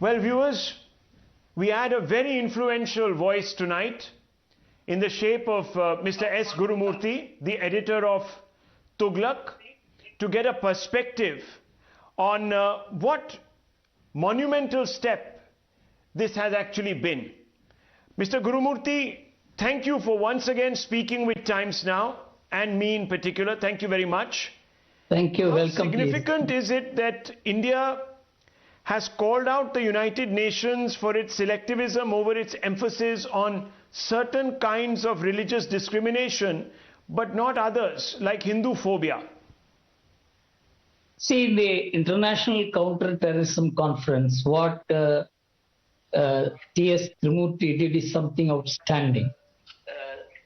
Well, viewers, we had a very influential voice tonight in the shape of Mr. S. Gurumurthy, the editor of Thuglaq, to get a perspective on what monumental step this has actually been. Mr. Gurumurthy, thank you for once again speaking with Times Now, and me in particular. Thank you very much. Thank you. Welcome. How significant is it that India has called out the United Nations for its selectivism over its emphasis on certain kinds of religious discrimination, but not others, like Hinduphobia? See, the International Counter-Terrorism Conference, what T.S. Gurumurthy did is something outstanding.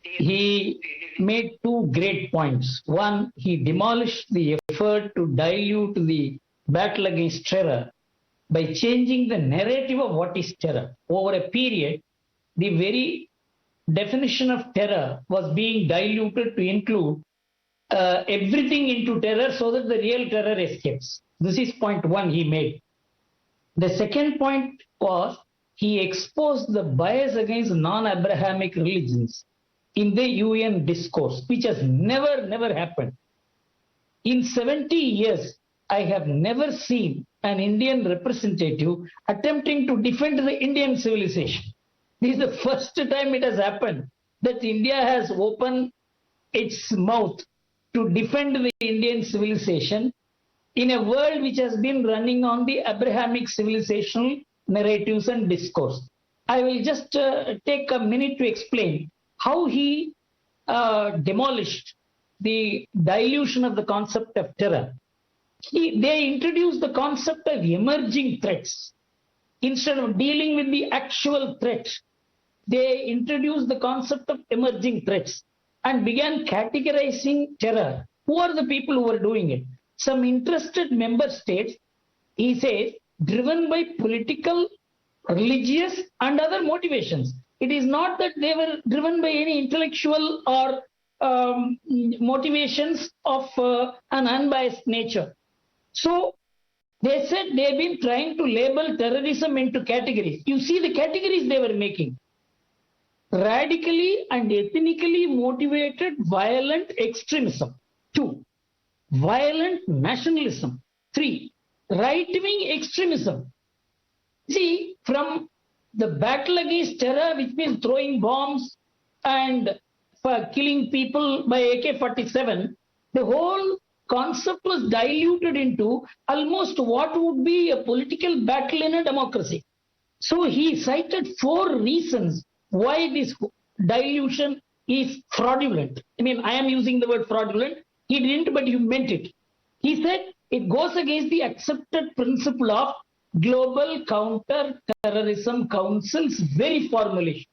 He made two great points. One, he demolished the effort to dilute the battle against terror by changing the narrative of what is terror. Over a period, the very definition of terror was being diluted to include everything into terror so that the real terror escapes. This is point one he made. The second point was he exposed the bias against non-Abrahamic religions in the UN discourse, which has never happened. In 70 years, I have never seen an Indian representative attempting to defend the Indian civilization. This is the first time it has happened that India has opened its mouth to defend the Indian civilization in a world which has been running on the Abrahamic civilizational narratives and discourse. I will just take a minute to explain how he demolished the dilution of the concept of terror. They introduced the concept of emerging threats. Instead of dealing with the actual threat, they introduced the concept of emerging threats and began categorizing terror. Who are the people who are doing it? Some interested member states, he says, driven by political, religious and other motivations. It is not that they were driven by any intellectual or motivations of an unbiased nature. So they said they've been trying to label terrorism into categories. You see the categories they were making. Radically and ethnically motivated violent extremism. 2. Violent nationalism. 3. Right-wing extremism. See, from the battle against terror, which means throwing bombs and killing people by AK-47, the whole concept was diluted into almost what would be a political battle in a democracy. So he cited 4 reasons why this dilution is fraudulent. I mean, I am using the word fraudulent. He didn't, but he meant it. He said it goes against the accepted principle of Global Counter-Terrorism Council's very formulation.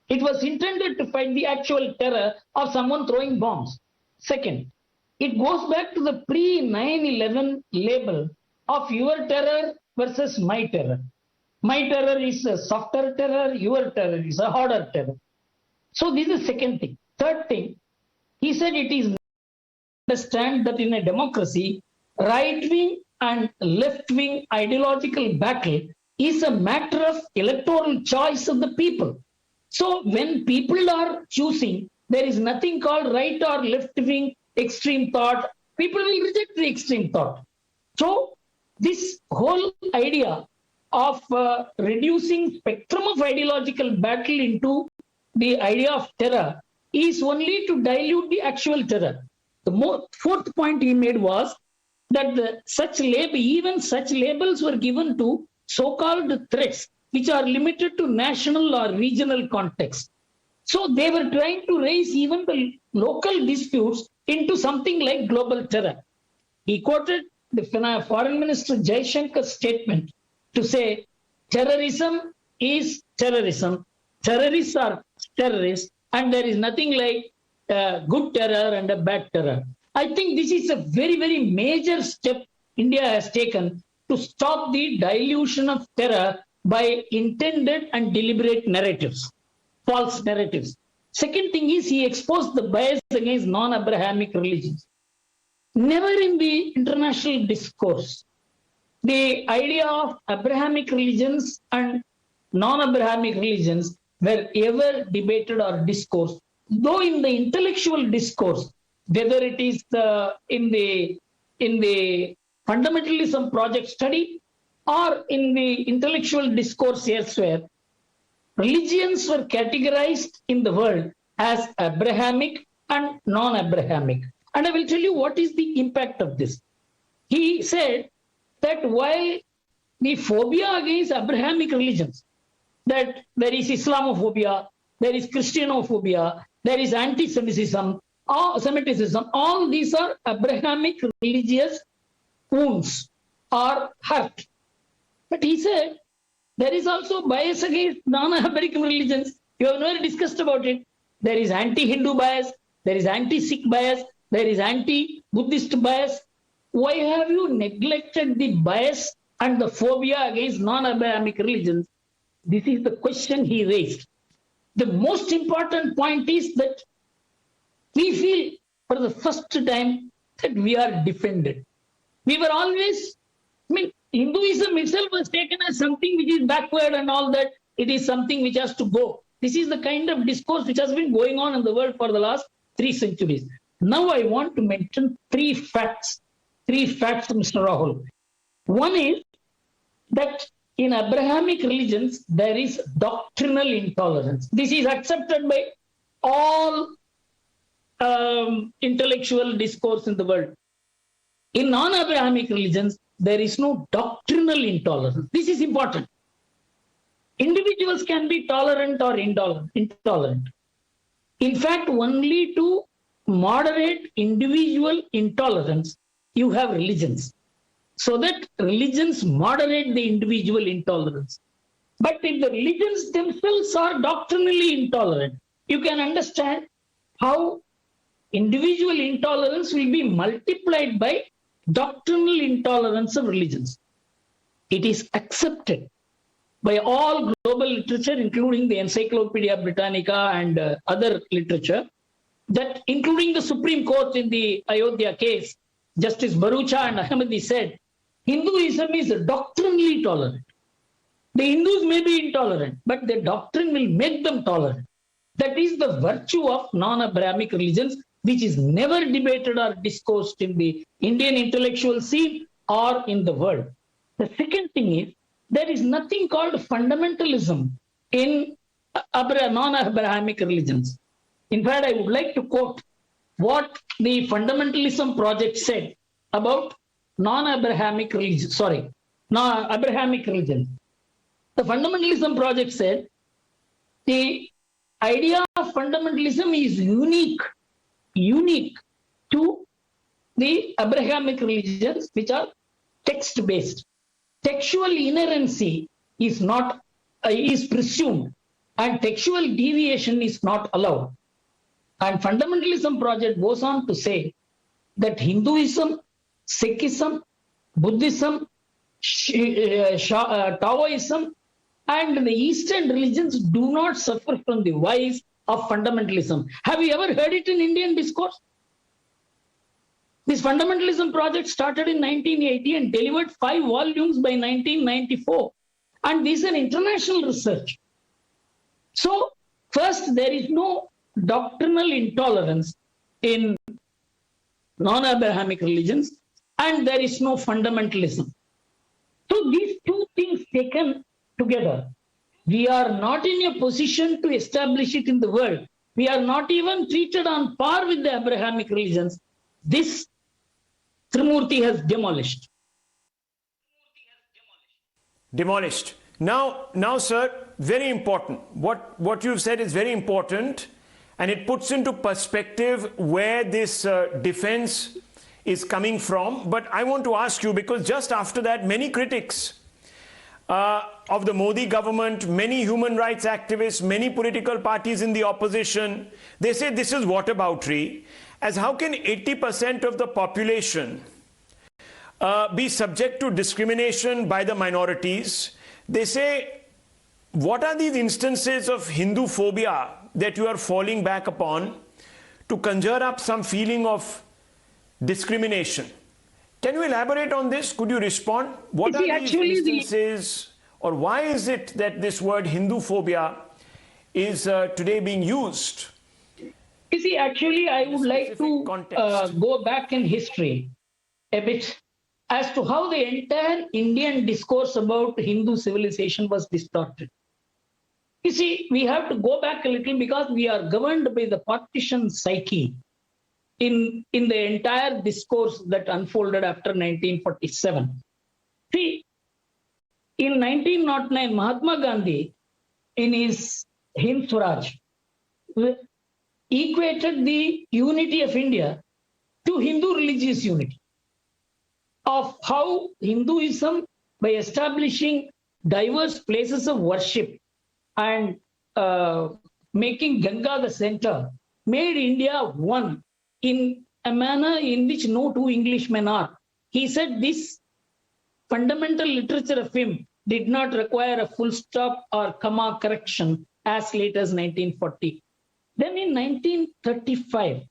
It was intended to fight the actual terror of someone throwing bombs. Second, it goes back to the pre-9/11 label of your terror versus my terror. My terror is a softer terror, your terror is a harder terror. So this is the second thing. Third thing, he said it is understand that in a democracy, right-wing and left-wing ideological battle is a matter of electoral choice of the people. So when people are choosing, there is nothing called right or left-wing extreme thought. People will reject the extreme thought. So this whole idea of reducing spectrum of ideological battle into the idea of terror is only to dilute the actual terror. The fourth point he made was that even such labels were given to so-called threats which are limited to national or regional context. So they were trying to raise even the local disputes into something like global terror. He quoted the Foreign Minister Jaishankar's statement to say, terrorism is terrorism, terrorists are terrorists, and there is nothing like good terror and a bad terror. I think this is a very major step India has taken to stop the dilution of terror by intended and deliberate narratives, false narratives. Second thing is he exposed the bias against non-Abrahamic religions. Never in the international discourse the idea of Abrahamic religions and non-Abrahamic religions were ever debated or discoursed. Though in the intellectual discourse, whether it is in the fundamentalism project study or in the intellectual discourse elsewhere, religions were categorized in the world as Abrahamic and non-Abrahamic. And I will tell you what is the impact of this. He said that while the phobia against Abrahamic religions, that there is Islamophobia, there is Christianophobia, there is anti-Semitism, all these are Abrahamic religious wounds or hurt. But he said there is also bias against non-American religions. You have never discussed about it. There is anti-Hindu bias, there is anti-Sikh bias, there is anti-Buddhist bias. Why have you neglected the bias and the phobia against non-Abrahamic religions? This is the question he raised. The most important point is that we feel for the first time that we are defended. We were always, Hinduism itself was taken as something which is backward and all that. It is something which has to go. This is the kind of discourse which has been going on in the world for the last 3 centuries. Now I want to mention 3 facts. 3 facts, Mr. Rahul. One is that in Abrahamic religions, there is doctrinal intolerance. This is accepted by all intellectual discourse in the world. In non-Abrahamic religions, there is no doctrinal intolerance. This is important. Individuals can be tolerant or intolerant. In fact, only to moderate individual intolerance, you have religions. So that religions moderate the individual intolerance. But if the religions themselves are doctrinally intolerant, you can understand how individual intolerance will be multiplied by doctrinal intolerance of religions. It is accepted by all global literature, including the Encyclopedia Britannica and other literature, that including the Supreme Court in the Ayodhya case, Justice Bharucha and Ahmadi said, Hinduism is doctrinally tolerant. The Hindus may be intolerant, but the doctrine will make them tolerant. That is the virtue of non-Abrahamic religions, which is never debated or discussed in the Indian intellectual scene or in the world. The second thing is, there is nothing called fundamentalism in non-Abrahamic religions. In fact, I would like to quote what the fundamentalism project said about non-Abrahamic religion. Abrahamic religion. The fundamentalism project said the idea of fundamentalism is unique to the Abrahamic religions, which are text-based. Textual inerrancy is not is presumed, and textual deviation is not allowed. And fundamentalism project goes on to say that Hinduism, Sikhism, Buddhism, Taoism, and the Eastern religions do not suffer from the vice of fundamentalism. Have you ever heard it in Indian discourse? This fundamentalism project started in 1980 and delivered 5 volumes by 1994. And this is an international research. So, first, there is no doctrinal intolerance in non-Abrahamic religions, and there is no fundamentalism. So, these 2 things taken together, we are not in a position to establish it in the world. We are not even treated on par with the Abrahamic religions. This Gurumurthy has demolished. Demolished. Now, sir, very important. What you've said is very important, and it puts into perspective where this defense is coming from. But I want to ask you, because just after that, many critics of the Modi government, many human rights activists, many political parties in the opposition, they say this is whataboutery. As how can 80% of the population be subject to discrimination by the minorities? They say, what are these instances of Hinduphobia that you are falling back upon to conjure up some feeling of discrimination? Can you elaborate on this? Could you respond? What are these instances, or why is it that this word Hinduphobia is today being used? You see, actually, I would like to go back in history a bit as to how the entire Indian discourse about Hindu civilization was distorted. You see, we have to go back a little because we are governed by the partition psyche in the entire discourse that unfolded after 1947. See, in 1909, Mahatma Gandhi, in his Hind Swaraj, equated the unity of India to Hindu religious unity, of how Hinduism, by establishing diverse places of worship and making Ganga the center, made India one in a manner in which no two Englishmen are. He said this fundamental literature of him did not require a full stop or comma correction as late as 1940. Then in 1935,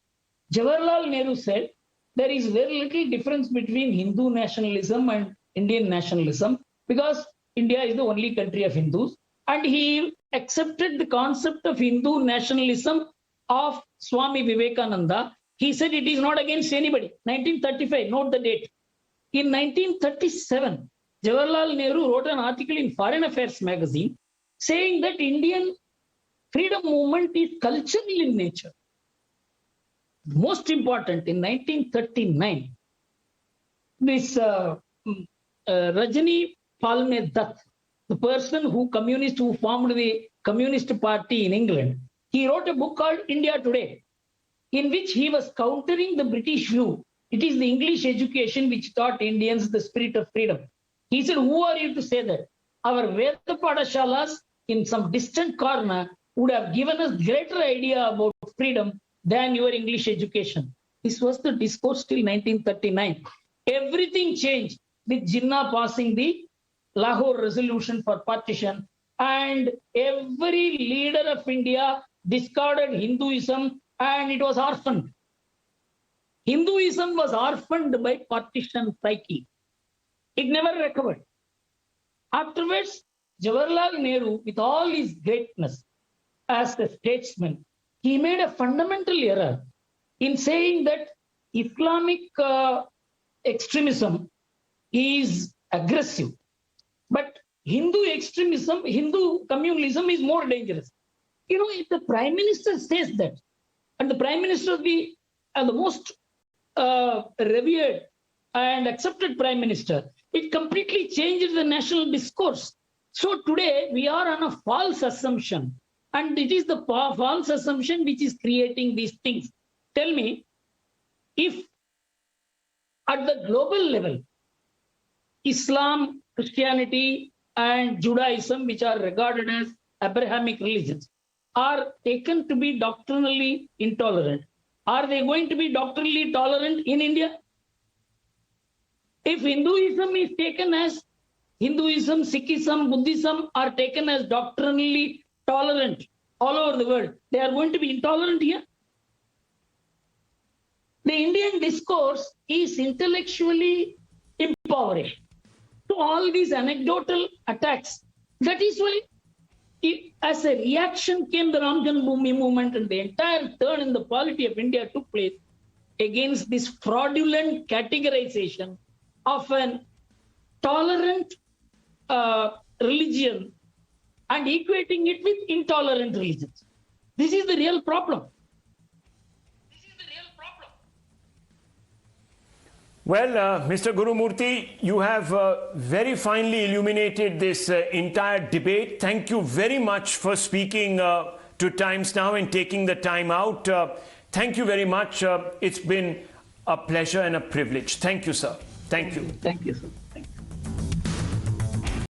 Jawaharlal Nehru said there is very little difference between Hindu nationalism and Indian nationalism because India is the only country of Hindus. And he accepted the concept of Hindu nationalism of Swami Vivekananda. He said it is not against anybody. 1935, note the date. In 1937, Jawaharlal Nehru wrote an article in Foreign Affairs magazine saying that Indian freedom movement is cultural in nature. Most important, in 1939, this Rajani Palme Dutt, the person who formed the Communist Party in England, he wrote a book called India Today, in which he was countering the British view. It is the English education which taught Indians the spirit of freedom. He said, who are you to say that? Our Veda Padashalas in some distant corner would have given us greater idea about freedom than your English education. This was the discourse till 1939. Everything changed with Jinnah passing the Lahore resolution for partition, and every leader of India discarded Hinduism and it was orphaned. Hinduism was orphaned by partition psyche. It never recovered. Afterwards, Jawaharlal Nehru, with all his greatness as a statesman, he made a fundamental error in saying that Islamic extremism is aggressive. But Hindu extremism, Hindu communalism is more dangerous. You know, if the Prime Minister says that, and the Prime Minister of the most revered and accepted Prime Minister, it completely changes the national discourse. So today we are on a false assumption, and it is the false assumption which is creating these things. Tell me, if at the global level, Islam, Christianity, and Judaism, which are regarded as Abrahamic religions, are taken to be doctrinally intolerant, are they going to be doctrinally tolerant in India? If Hinduism is taken as Hinduism, Sikhism, Buddhism are taken as doctrinally tolerant all over the world, they are going to be intolerant here? The Indian discourse is intellectually impoverished. To all these anecdotal attacks, that is why as a reaction came the Ram Janmabhoomi movement, and the entire turn in the polity of India took place against this fraudulent categorization of an tolerant religion and equating it with intolerant religions. This is the real problem. Well, Mr. Gurumurthy, you have very finely illuminated this entire debate. Thank you very much for speaking to Times Now and taking the time out. Thank you very much. It's been a pleasure and a privilege. Thank you, sir. Thank you. Thank you, sir. Thank you.